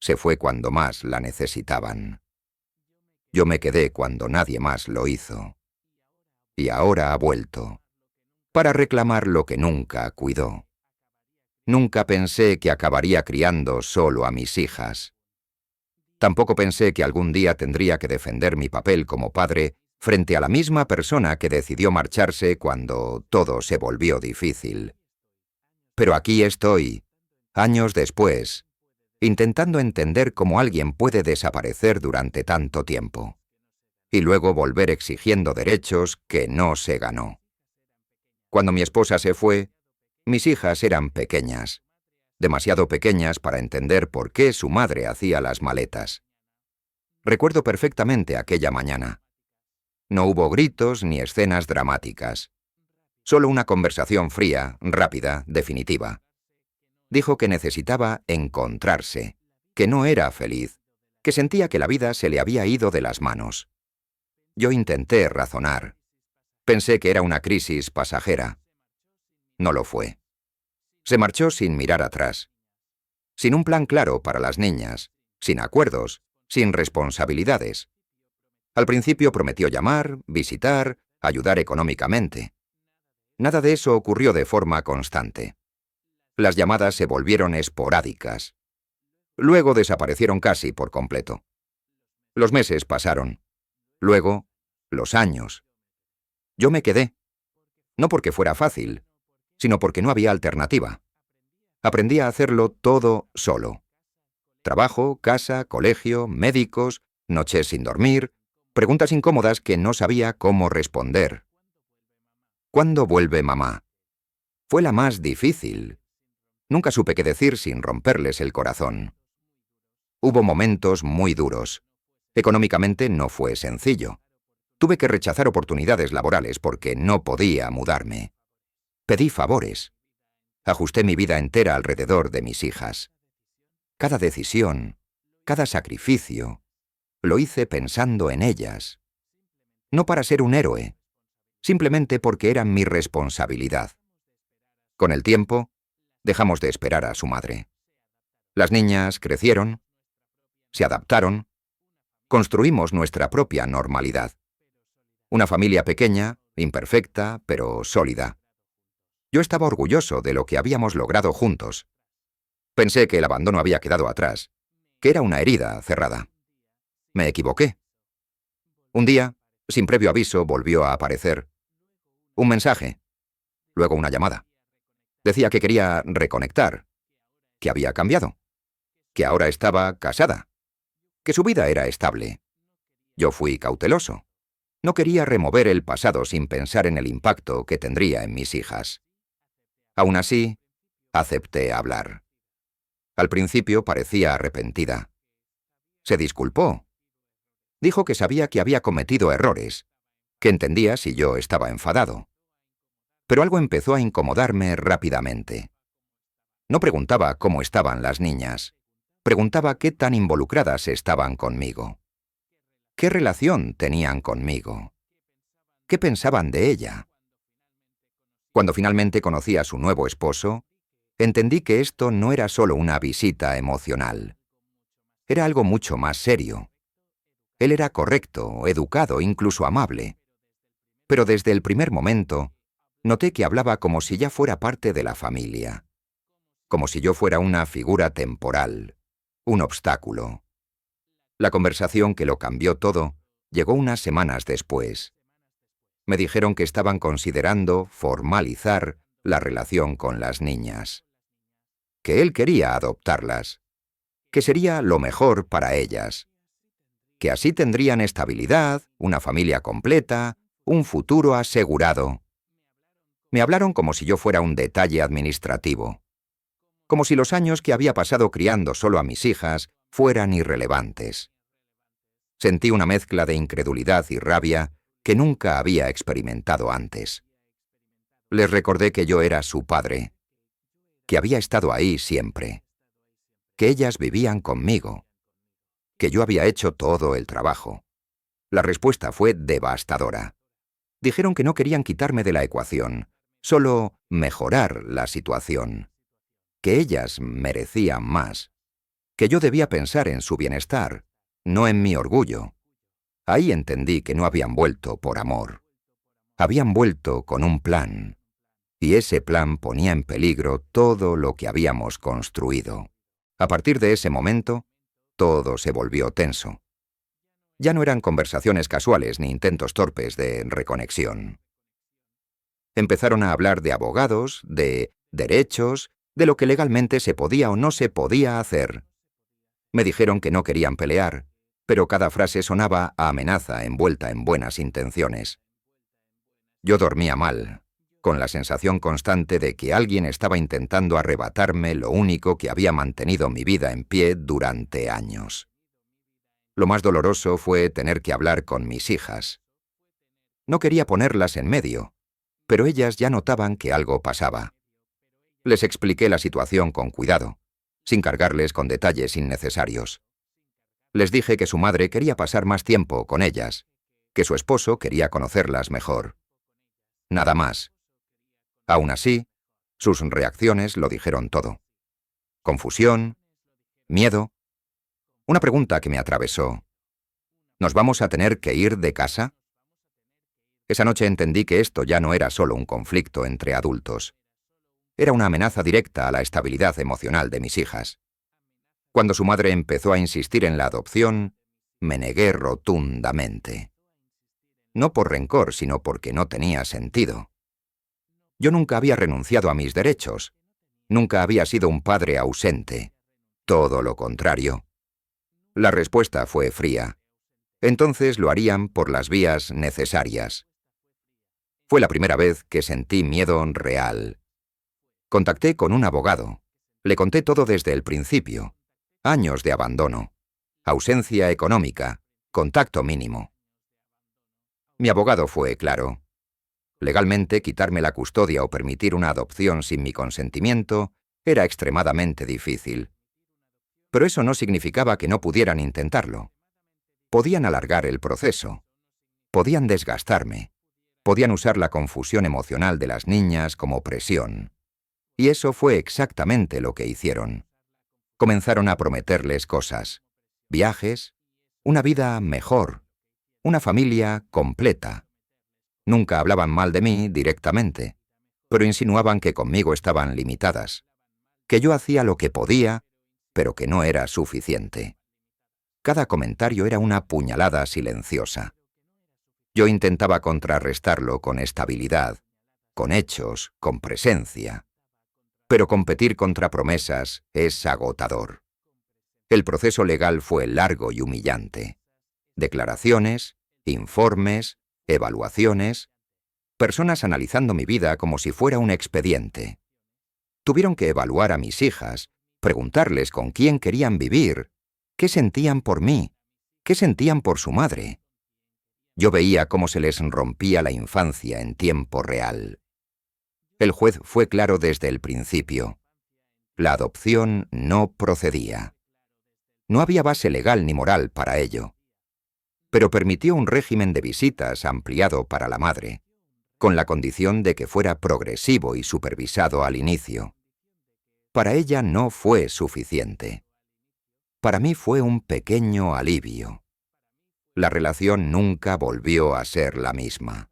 se fue cuando más la necesitaban. Yo me quedé cuando nadie más lo hizo. Y ahora ha vuelto, para reclamar lo que nunca cuidó. Nunca pensé que acabaría criando solo a mis hijas. Tampoco pensé que algún día tendría que defender mi papel como padre frente a la misma persona que decidió marcharse cuando todo se volvió difícil. Pero aquí estoy, años después, intentando entender cómo alguien puede desaparecer durante tanto tiempo, y luego volver exigiendo derechos que no se ganó. Cuando mi esposa se fue, mis hijas eran pequeñas, demasiado pequeñas para entender por qué su madre hacía las maletas. Recuerdo perfectamente aquella mañana. No hubo gritos ni escenas dramáticas. Solo una conversación fría, rápida, definitiva. Dijo que necesitaba encontrarse, que no era feliz, que sentía que la vida se le había ido de las manos. Yo intenté razonar. Pensé que era una crisis pasajera. No lo fue. Se marchó sin mirar atrás, sin un plan claro para las niñas, sin acuerdos, sin responsabilidades. Al principio prometió llamar, visitar, ayudar económicamente. Nada de eso ocurrió de forma constante. Las llamadas se volvieron esporádicas. Luego desaparecieron casi por completo. Los meses pasaron. Luego, los años. Yo me quedé. No porque fuera fácil, sino porque no había alternativa. Aprendí a hacerlo todo solo. Trabajo, casa, colegio, médicos, noches sin dormir, preguntas incómodas que no sabía cómo responder. ¿Cuándo vuelve mamá? Fue la más difícil. Nunca supe qué decir sin romperles el corazón. Hubo momentos muy duros. Económicamente no fue sencillo. Tuve que rechazar oportunidades laborales porque no podía mudarme. Pedí favores. Ajusté mi vida entera alrededor de mis hijas. Cada decisión, cada sacrificio, lo hice pensando en ellas. No para ser un héroe, simplemente porque eran mi responsabilidad. Con el tiempo, dejamos de esperar a su madre. Las niñas crecieron, se adaptaron, construimos nuestra propia normalidad. Una familia pequeña, imperfecta, pero sólida. Yo estaba orgulloso de lo que habíamos logrado juntos. Pensé que el abandono había quedado atrás, que era una herida cerrada. Me equivoqué. Un día, sin previo aviso, volvió a aparecer. Un mensaje, luego una llamada. Decía que quería reconectar, que había cambiado, que ahora estaba casada, que su vida era estable. Yo fui cauteloso. No quería remover el pasado sin pensar en el impacto que tendría en mis hijas. Aún así, acepté hablar. Al principio parecía arrepentida. Se disculpó. Dijo que sabía que había cometido errores, que entendía si yo estaba enfadado. Pero algo empezó a incomodarme rápidamente. No preguntaba cómo estaban las niñas. Preguntaba qué tan involucradas estaban conmigo. ¿Qué relación tenían conmigo? ¿Qué pensaban de ella? Cuando finalmente conocí a su nuevo esposo, entendí que esto no era solo una visita emocional. Era algo mucho más serio. Él era correcto, educado, incluso amable. Pero desde el primer momento, noté que hablaba como si ya fuera parte de la familia. Como si yo fuera una figura temporal, un obstáculo. La conversación que lo cambió todo llegó unas semanas después. Me dijeron que estaban considerando formalizar la relación con las niñas. Que él quería adoptarlas. Que sería lo mejor para ellas. Que así tendrían estabilidad, una familia completa, un futuro asegurado. Me hablaron como si yo fuera un detalle administrativo. Como si los años que había pasado criando solo a mis hijas fueran irrelevantes. Sentí una mezcla de incredulidad y rabia que nunca había experimentado antes. Les recordé que yo era su padre, que había estado ahí siempre, que ellas vivían conmigo, que yo había hecho todo el trabajo. La respuesta fue devastadora. Dijeron que no querían quitarme de la ecuación, solo mejorar la situación, que ellas merecían más, que yo debía pensar en su bienestar, no en mi orgullo. Ahí entendí que no habían vuelto por amor. Habían vuelto con un plan, y ese plan ponía en peligro todo lo que habíamos construido. A partir de ese momento, todo se volvió tenso. Ya no eran conversaciones casuales ni intentos torpes de reconexión. Empezaron a hablar de abogados, de derechos, de lo que legalmente se podía o no se podía hacer. Me dijeron que no querían pelear, pero cada frase sonaba a amenaza envuelta en buenas intenciones. Yo dormía mal, con la sensación constante de que alguien estaba intentando arrebatarme lo único que había mantenido mi vida en pie durante años. Lo más doloroso fue tener que hablar con mis hijas. No quería ponerlas en medio, pero ellas ya notaban que algo pasaba. Les expliqué la situación con cuidado, sin cargarles con detalles innecesarios. Les dije que su madre quería pasar más tiempo con ellas, que su esposo quería conocerlas mejor. Nada más. Aún así, sus reacciones lo dijeron todo. Confusión, miedo. Una pregunta que me atravesó. ¿Nos vamos a tener que ir de casa? Esa noche entendí que esto ya no era solo un conflicto entre adultos. Era una amenaza directa a la estabilidad emocional de mis hijas. Cuando su madre empezó a insistir en la adopción, me negué rotundamente. No por rencor, sino porque no tenía sentido. Yo nunca había renunciado a mis derechos. Nunca había sido un padre ausente. Todo lo contrario. La respuesta fue fría. Entonces lo harían por las vías necesarias. Fue la primera vez que sentí miedo real. Contacté con un abogado. Le conté todo desde el principio. Años de abandono. Ausencia económica. Contacto mínimo. Mi abogado fue claro. Legalmente, quitarme la custodia o permitir una adopción sin mi consentimiento era extremadamente difícil. Pero eso no significaba que no pudieran intentarlo. Podían alargar el proceso. Podían desgastarme. Podían usar la confusión emocional de las niñas como presión. Y eso fue exactamente lo que hicieron. Comenzaron a prometerles cosas. Viajes, una vida mejor, una familia completa. Nunca hablaban mal de mí directamente, pero insinuaban que conmigo estaban limitadas, que yo hacía lo que podía, pero que no era suficiente. Cada comentario era una puñalada silenciosa. Yo intentaba contrarrestarlo con estabilidad, con hechos, con presencia. Pero competir contra promesas es agotador. El proceso legal fue largo y humillante. Declaraciones, informes, evaluaciones, personas analizando mi vida como si fuera un expediente. Tuvieron que evaluar a mis hijas, preguntarles con quién querían vivir, qué sentían por mí, qué sentían por su madre. Yo veía cómo se les rompía la infancia en tiempo real. El juez fue claro desde el principio. La adopción no procedía. No había base legal ni moral para ello. Pero permitió un régimen de visitas ampliado para la madre, con la condición de que fuera progresivo y supervisado al inicio. Para ella no fue suficiente. Para mí fue un pequeño alivio. La relación nunca volvió a ser la misma.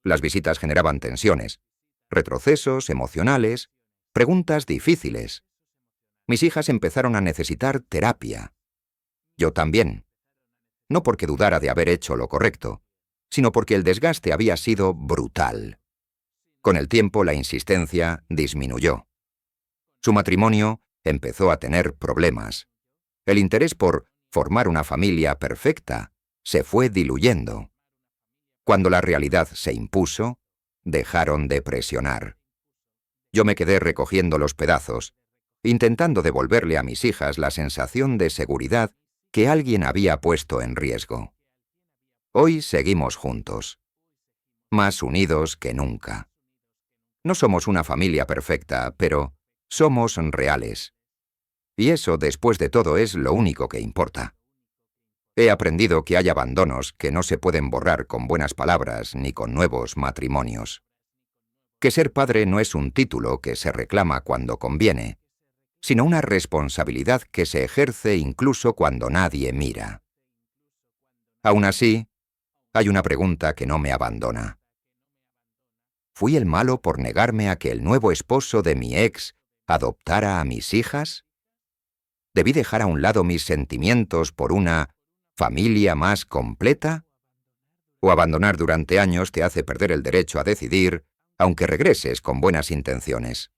Las visitas generaban tensiones, retrocesos emocionales, preguntas difíciles. Mis hijas empezaron a necesitar terapia. Yo también. No porque dudara de haber hecho lo correcto, sino porque el desgaste había sido brutal. Con el tiempo la insistencia disminuyó. Su matrimonio empezó a tener problemas. El interés por formar una familia perfecta se fue diluyendo. Cuando la realidad se impuso, dejaron de presionar. Yo me quedé recogiendo los pedazos, intentando devolverle a mis hijas la sensación de seguridad que alguien había puesto en riesgo. Hoy seguimos juntos, más unidos que nunca. No somos una familia perfecta, pero somos reales. Y eso, después de todo, es lo único que importa. He aprendido que hay abandonos que no se pueden borrar con buenas palabras ni con nuevos matrimonios. Que ser padre no es un título que se reclama cuando conviene. sino una responsabilidad que se ejerce incluso cuando nadie mira. Aún así, hay una pregunta que no me abandona. ¿Fui el malo por negarme a que el nuevo esposo de mi ex adoptara a mis hijas? ¿Debí dejar a un lado mis sentimientos por una familia más completa? ¿O abandonar durante años te hace perder el derecho a decidir, aunque regreses con buenas intenciones?